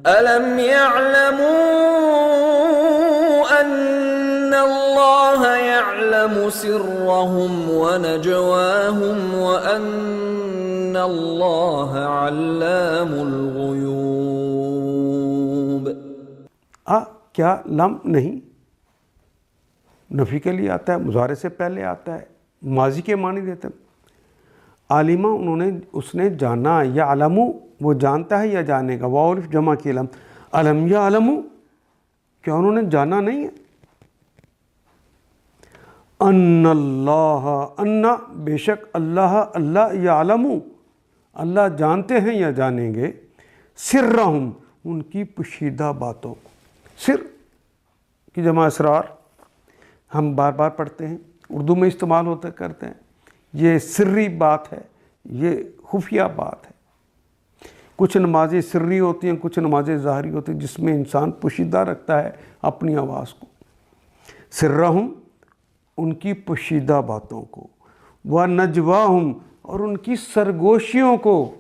أَلَمْ يَعْلَمُوا أَنَّ اللَّهَ يَعْلَمُ سِرَّهُمْ وَنَجْوَاهُمْ وَأَنَّ اللَّهَ عَلَّامُ الْغُيُوبِ۔ کیا لم نہیں نفی کے لیے آتا ہے، مضارع سے پہلے آتا ہے، ماضی کے معنی دیتے ہیں۔ عالمہ اس نے جانا، یعلم وہ جانتا ہے یا جانے گا، واو الف جمع کی علم، علم یعلم کیا انہوں نے جانا نہیں ہے؟ ان اللہ، ان بے شک اللہ، اللہ یعلم اللہ جانتے ہیں یا جانیں گے، سرہم ان کی پوشیدہ باتوں کو۔ سر کی جمع اسرار ہم بار بار پڑھتے ہیں، اردو میں استعمال ہوتے کرتے ہیں۔ یہ سری بات ہے، یہ خفیہ بات ہے۔ کچھ نمازیں سری ہوتی ہیں، کچھ نمازیں ظاہری ہوتی ہیں، جس میں انسان پوشیدہ رکھتا ہے اپنی آواز کو۔ سرہم ان کی پوشیدہ باتوں کو، وَنَجْوَاهُمْ اور ان کی سرگوشیوں کو۔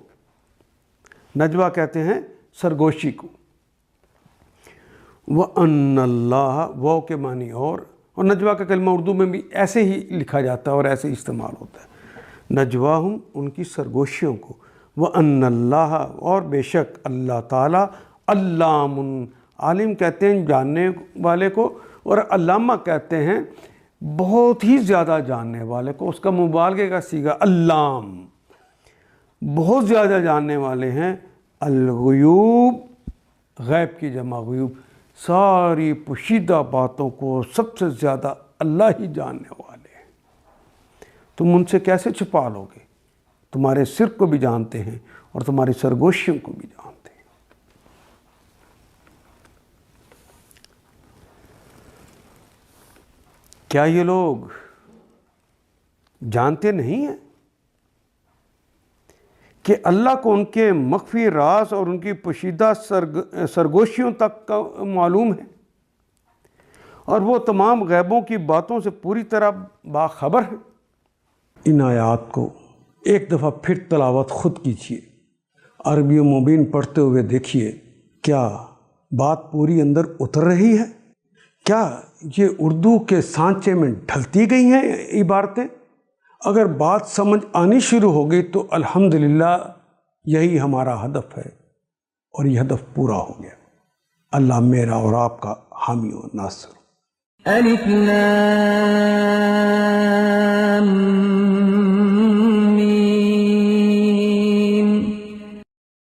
نجوہ کہتے ہیں سرگوشی کو۔ وَأَنَّ اللَّهَ وہ کے معنی اور نجوہ کا کلمہ اردو میں بھی ایسے ہی لکھا جاتا ہے اور ایسے ہی استعمال ہوتا ہے۔ نجواہم ان کی سرگوشیوں کو، وَأَنَّ اللَّهَ اور بے شک اللہ تعالیٰ، علام عالم کہتے ہیں جاننے والے کو، اور علامہ کہتے ہیں بہت ہی زیادہ جاننے والے کو۔ اس کا مبالغے کا صیغہ علام، بہت زیادہ جاننے والے ہیں۔ الغیوب غیب کی جمع غیوب، ساری پوشیدہ باتوں کو سب سے زیادہ اللہ ہی جاننے والے ہیں۔ تم ان سے کیسے چھپا لو گے؟ تمہارے سر کو بھی جانتے ہیں اور تمہاری سرگوشیوں کو بھی جانتے ہیں۔ کیا یہ لوگ جانتے نہیں ہیں کہ اللہ کو ان کے مخفی راز اور ان کی پوشیدہ سرگوشیوں تک کا معلوم ہے، اور وہ تمام غیبوں کی باتوں سے پوری طرح باخبر ہے؟ ان آیات کو ایک دفعہ پھر تلاوت خود کیجیے، عربی و مبین پڑھتے ہوئے دیکھیے کیا بات پوری اندر اتر رہی ہے؟ کیا یہ اردو کے سانچے میں ڈھلتی گئی ہیں عبارتیں؟ اگر بات سمجھ آنی شروع ہو گئی تو الحمدللہ یہی ہمارا ہدف ہے، اور یہ ہدف پورا ہو گیا۔ اللہ میرا اور آپ کا حامی و ناصر۔ الف لام